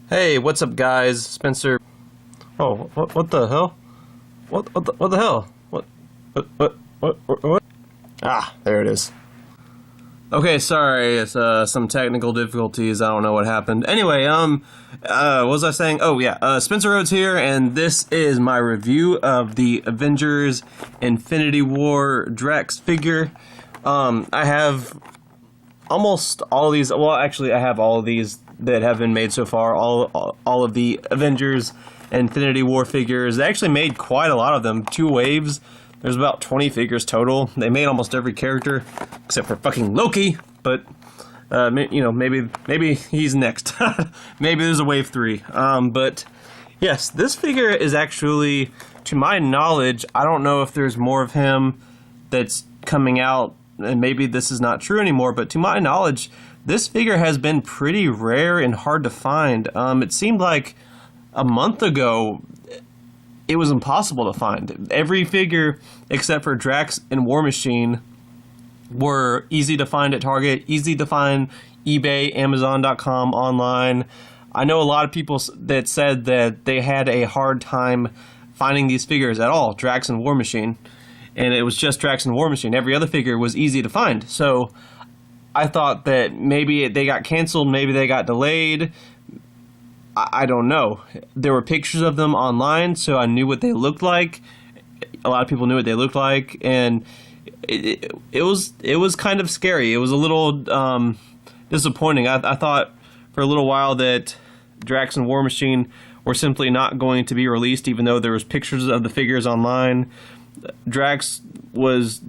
Hey, what's up, guys? Spencer. Oh, what the hell? What the hell? What? Ah, there it is. Okay, sorry, it's some technical difficulties. I don't know what happened. Anyway, what was I saying? Oh yeah, Spencer Rhodes here, and this is my review of the Avengers Infinity War DRAX figure. I have almost all of these. Well, actually, I have all of these that have been made so far. All of the Avengers Infinity War figures. They actually made quite a lot of them. 2 waves. There's about 20 figures total. They made almost every character except for fucking Loki. But you know, maybe he's next. Maybe there's a wave 3. But yes, this figure is actually, to my knowledge, I don't know if there's more of him that's coming out, and maybe this is not true anymore, but to my knowledge, this figure has been pretty rare and hard to find. It seemed like a month ago it was impossible to find. Every figure except for Drax and War Machine were easy to find at Target, easy to find eBay, Amazon.com, online. I know a lot of people that said that they had a hard time finding these figures at all, Drax and War Machine. And it was just Drax and War Machine. Every other figure was easy to find. So I thought that maybe they got canceled, maybe they got delayed. I don't know. There were pictures of them online, so I knew what they looked like. A lot of people knew what they looked like, and it was kind of scary. It was a little disappointing. I thought for a little while that Drax and War Machine were simply not going to be released, even though there was pictures of the figures online. Drax was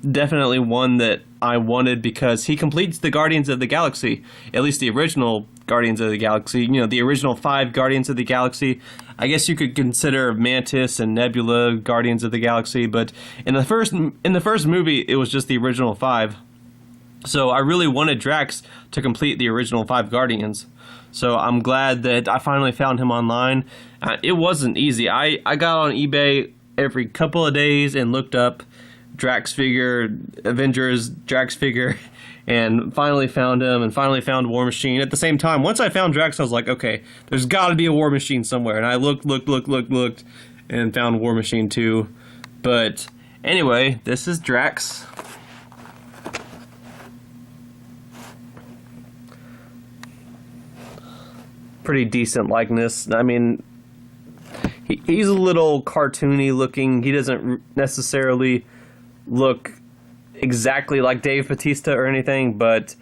definitely one that I wanted because he completes the Guardians of the Galaxy, at least the original Guardians of the Galaxy, you know, the original 5 Guardians of the Galaxy. I guess you could consider Mantis and Nebula Guardians of the Galaxy, but in the first movie, it was just the original 5. So I really wanted Drax to complete the original 5 Guardians. So I'm glad that I finally found him online. It wasn't easy. I got on eBay every couple of days and looked up Drax figure, Avengers Drax figure, and finally found him, and finally found War Machine. At the same time, once I found Drax, I was like, okay, there's got to be a War Machine somewhere. And I looked, and found War Machine too. But anyway, this is Drax. Pretty decent likeness. I mean, he's a little cartoony looking. He doesn't necessarily look exactly like Dave Bautista or anything, but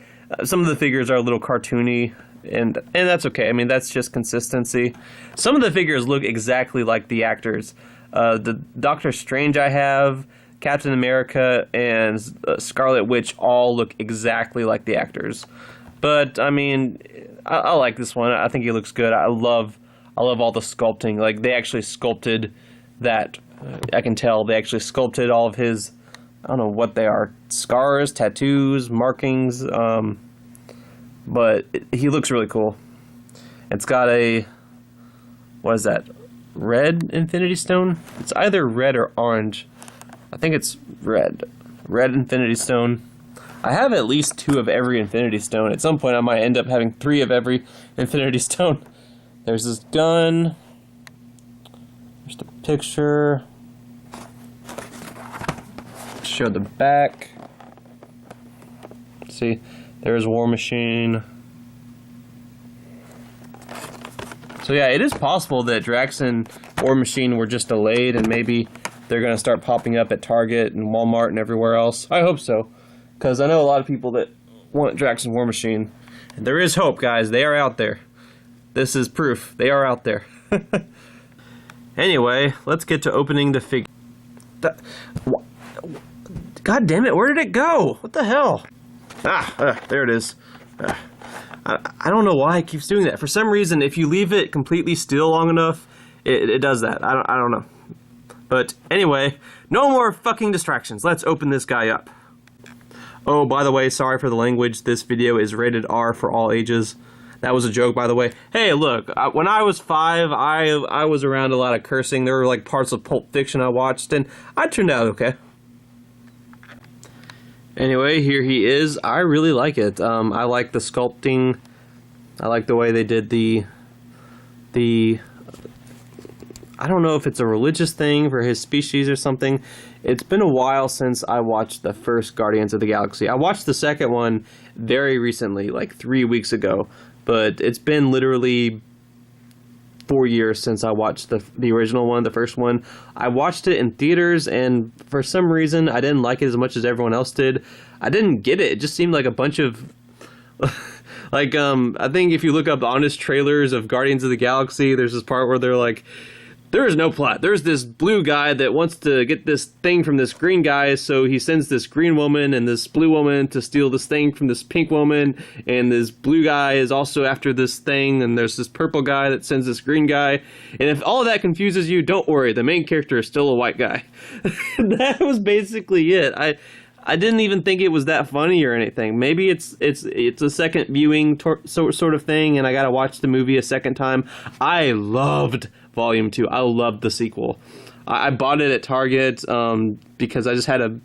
some of the figures are a little cartoony, and that's okay. I mean, that's just consistency. Some of the figures look exactly like the actors. The Doctor Strange I have, Captain America, and Scarlet Witch all look exactly like the actors. But I mean, I like this one. I think he looks good. I love all the sculpting. Like, they actually sculpted that. I can tell they actually sculpted all of his, I don't know what they are, scars, tattoos, markings, but he looks really cool. It's got a, what is that, red Infinity Stone? It's either red or orange. I think it's red. Red Infinity Stone. I have at least 2 of every Infinity Stone. At some point I might end up having 3 of every Infinity Stone. There's this gun. There's the picture. Show the back. See, there's War Machine. So yeah, it is possible that Drax and War Machine were just delayed, and maybe they're going to start popping up at Target and Walmart and everywhere else. I hope so, because I know a lot of people that want Drax and War Machine. And there is hope, guys. They are out there. This is proof. They are out there. Anyway, let's get to opening the figure. God damn it, where did it go? What the hell? There it is. I don't know why it keeps doing that. For some reason, if you leave it completely still long enough, it does that. I don't know. But anyway, no more fucking distractions. Let's open this guy up. Oh, by the way, sorry for the language. This video is rated R for all ages. That was a joke, by the way. Hey, look, when I was 5, I was around a lot of cursing. There were like parts of Pulp Fiction I watched, and I turned out okay. Anyway, here he is. I really like it. I like the sculpting. I like the way they did the the, I don't know if it's a religious thing for his species or something. It's been a while since I watched the first Guardians of the Galaxy. I watched the second one very recently, like 3 weeks ago, but it's been literally 4 years since I watched the original one, the first one. I watched it in theaters, and for some reason, I didn't like it as much as everyone else did. I didn't get it. It just seemed like a bunch of... like, I think if you look up honest trailers of Guardians of the Galaxy, there's this part where they're like, there is no plot. There's this blue guy that wants to get this thing from this green guy, so he sends this green woman and this blue woman to steal this thing from this pink woman, and this blue guy is also after this thing, and there's this purple guy that sends this green guy. And if all of that confuses you, don't worry, the main character is still a white guy. That was basically it. I didn't even think it was that funny or anything. Maybe it's a second viewing sort of thing, and I gotta watch the movie a second time. I loved Volume 2. I loved the sequel. I bought it at Target because I just had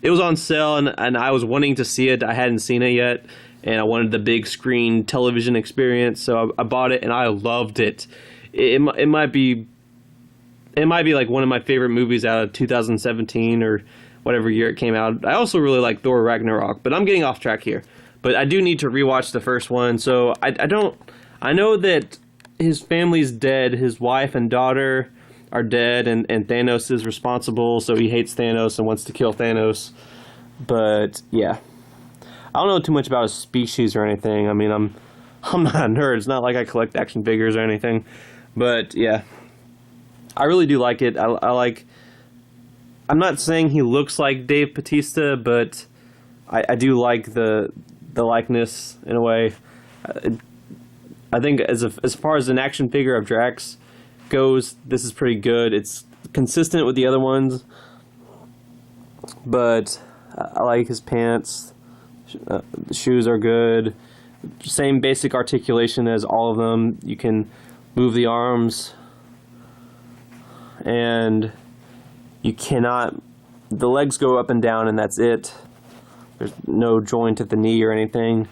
it was on sale, and I was wanting to see it. I hadn't seen it yet, and I wanted the big screen television experience, so I bought it, and I loved it. It might be like one of my favorite movies out of 2017 or whatever year it came out. I also really like Thor Ragnarok, but I'm getting off track here. But I do need to rewatch the first one, so I know that his family's dead, his wife and daughter are dead, and Thanos is responsible, so he hates Thanos and wants to kill Thanos. But, yeah. I don't know too much about his species or anything. I mean, I'm not a nerd. It's not like I collect action figures or anything. But, yeah. I really do like it. I'm not saying he looks like Dave Bautista, but I do like the likeness in a way. I think as far as an action figure of Drax goes, this is pretty good. It's consistent with the other ones, but I like his pants. The shoes are good. Same basic articulation as all of them. You can move the arms, and you cannot... The legs go up and down, and that's it. There's no joint at the knee or anything.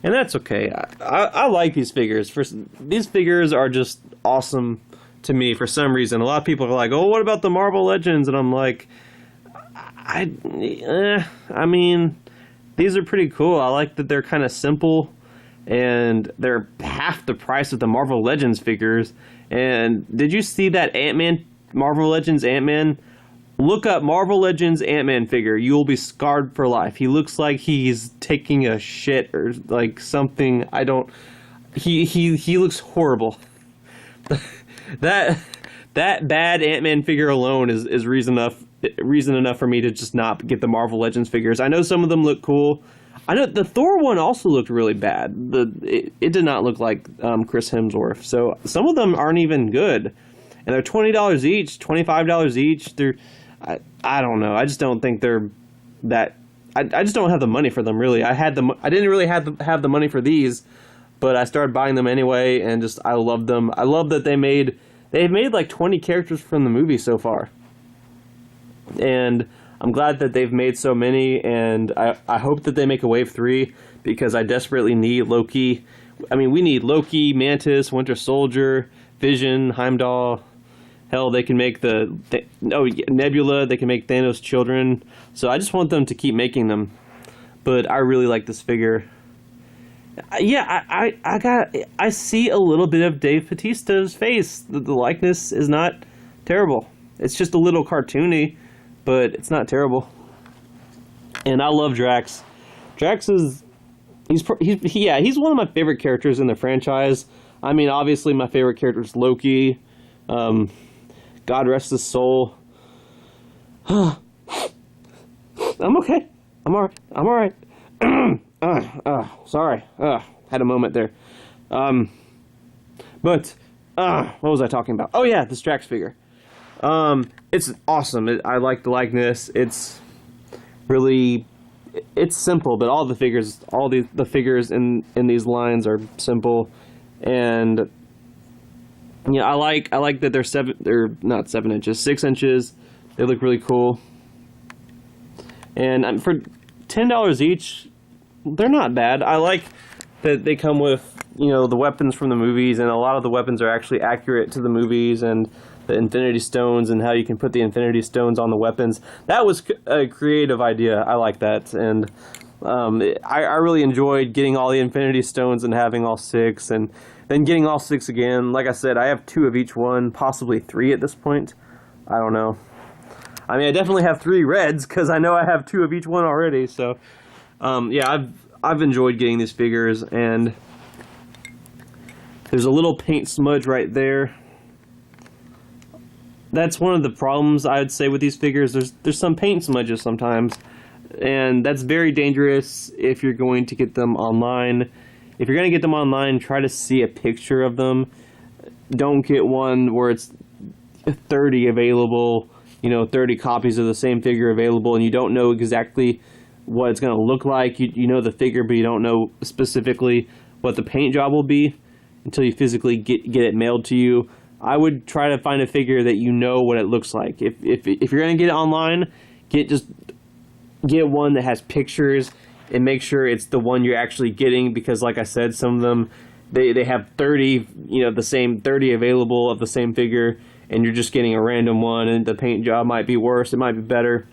And that's okay. I like these figures. These figures are just awesome to me for some reason. A lot of people are like, oh, what about the Marvel Legends? And I'm like, I mean, these are pretty cool. I like that they're kind of simple, and they're half the price of the Marvel Legends figures. And did you see that Ant-Man, Marvel Legends Ant-Man? Look up Marvel Legends Ant-Man figure. You will be scarred for life. He looks like he's taking a shit or like something. He looks horrible. That bad Ant-Man figure alone is reason enough for me to just not get the Marvel Legends figures. I know some of them look cool. I know the Thor one also looked really bad. It did not look like Chris Hemsworth. So some of them aren't even good. And they're $20 each, $25 each. I don't know. I just don't think they're that. I just don't have the money for them, really. I didn't really have the money for these, but I started buying them anyway, and just I love them. I love that they've made like 20 characters from the movie so far, and I'm glad that they've made so many. And I hope that they make a wave 3 because I desperately need Loki. I mean, we need Loki, Mantis, Winter Soldier, Vision, Heimdall. Hell, they can make Nebula. They can make Thanos' children. So I just want them to keep making them. But I really like this figure. Yeah, I see a little bit of Dave Bautista's face. The likeness is not terrible. It's just a little cartoony, but it's not terrible. And I love Drax. Drax is he's one of my favorite characters in the franchise. I mean, obviously my favorite character is Loki. God rest his soul. I'm okay. I'm alright. Sorry. Had a moment there. But what was I talking about? Oh yeah, this Drax figure. It's awesome. I like the likeness. It's really, it's simple, but all the figures in these lines are simple, and yeah, I like that they're not 7 inches, 6 inches. They look really cool. And for $10 each, they're not bad. I like that they come with you know, the weapons from the movies, and a lot of the weapons are actually accurate to the movies, and the Infinity Stones and how you can put the Infinity Stones on the weapons. That was a creative idea. I like that, and I really enjoyed getting all the Infinity Stones and having all 6, and then getting all 6 again. Like I said, I have 2 of each one, possibly 3 at this point. I don't know. I mean, I definitely have 3 reds, because I know I have 2 of each one already, so yeah, I've enjoyed getting these figures, and there's a little paint smudge right there. That's one of the problems, I'd say, with these figures. There's some paint smudges sometimes, and that's very dangerous if you're going to get them online. If you're going to get them online, try to see a picture of them. Don't get one where it's 30 available, you know, 30 copies of the same figure available, and you don't know exactly what it's going to look like. You know the figure, but you don't know specifically what the paint job will be until you physically get it mailed to you. I would try to find a figure that you know what it looks like. If you're going to get it online, just get one that has pictures and make sure it's the one you're actually getting, because like I said, some of them, they have 30, you know, the same 30 available of the same figure, and you're just getting a random one, and the paint job might be worse, it might be better.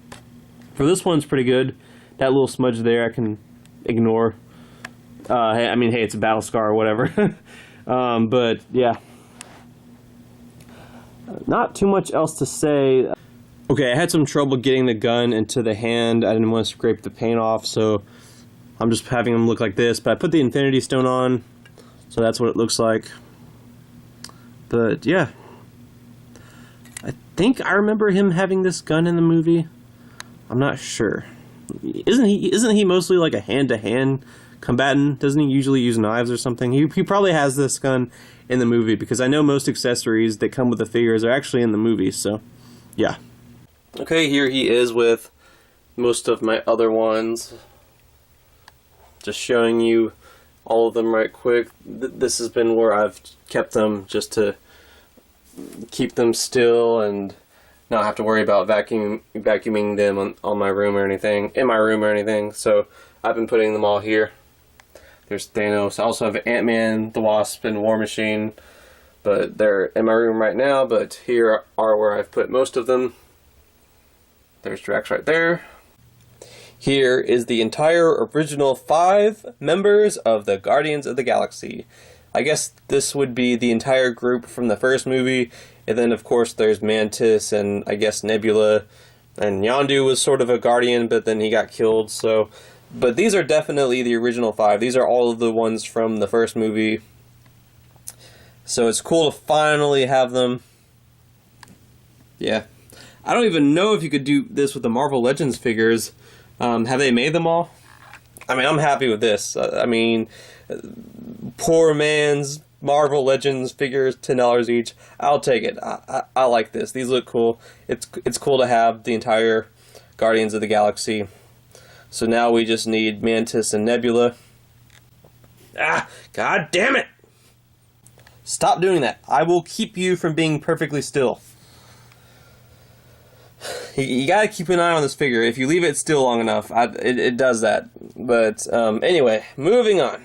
For this one's pretty good. That little smudge there I can ignore. I mean, hey, it's a battle scar or whatever. But yeah, not too much else to say. Okay, I had some trouble getting the gun into the hand. I didn't want to scrape the paint off, so I'm just having them look like this. But I put the Infinity Stone on, so that's what it looks like. But yeah, I think I remember him having this gun in the movie. I'm not sure. Isn't he mostly like a hand-to-hand combatant? Doesn't he usually use knives or something? He probably has this gun in the movie, because I know most accessories that come with the figures are actually in the movie, so yeah. Okay, here he is with most of my other ones. Just showing you all of them right quick. This has been where I've kept them, just to keep them still and not have to worry about vacuuming them on my room or anything, in my room or anything. So I've been putting them all here. There's Thanos. I also have Ant-Man, the Wasp, and War Machine, but they're in my room right now. But here are where I've put most of them. There's DRAX right there. Here is the entire original 5 members of the Guardians of the Galaxy. I guess this would be the entire group from the first movie, and then of course there's Mantis and I guess Nebula, and Yondu was sort of a Guardian, but then he got killed, so... But these are definitely the original 5. These are all of the ones from the first movie. So it's cool to finally have them. Yeah. I don't even know if you could do this with the Marvel Legends figures. Have they made them all? I mean, I'm happy with this. I mean, poor man's Marvel Legends figures, $10 each. I'll take it. I like this. These look cool. It's cool to have the entire Guardians of the Galaxy. So now we just need Mantis and Nebula. Ah, god damn it! Stop doing that. I will keep you from being perfectly still. You gotta keep an eye on this figure. If you leave it still long enough, it does that. But anyway, moving on.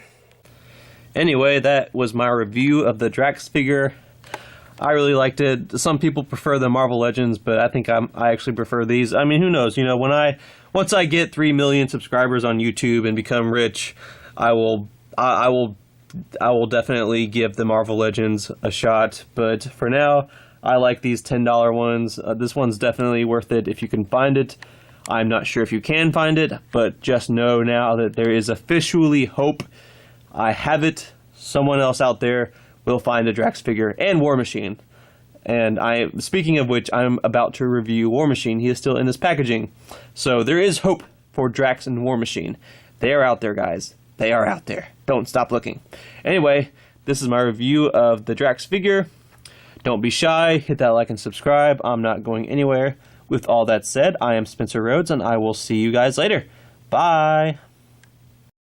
Anyway, that was my review of the DRAX figure. I really liked it. Some people prefer the Marvel Legends, but I think I actually prefer these. I mean, who knows? You know, once I get 3 million subscribers on YouTube and become rich, I will definitely give the Marvel Legends a shot. But for now, I like these $10 ones. This one's definitely worth it if you can find it. I'm not sure if you can find it, but just know now that there is officially hope. I have it. Someone else out there will find the DRAX figure and War Machine. And speaking of which, I'm about to review War Machine. He is still in this packaging. So there is hope for DRAX and War Machine. They are out there, guys. They are out there. Don't stop looking. Anyway, this is my review of the DRAX figure. Don't be shy. Hit that like and subscribe. I'm not going anywhere. With all that said, I am Spencer Rhodes, and I will see you guys later. Bye.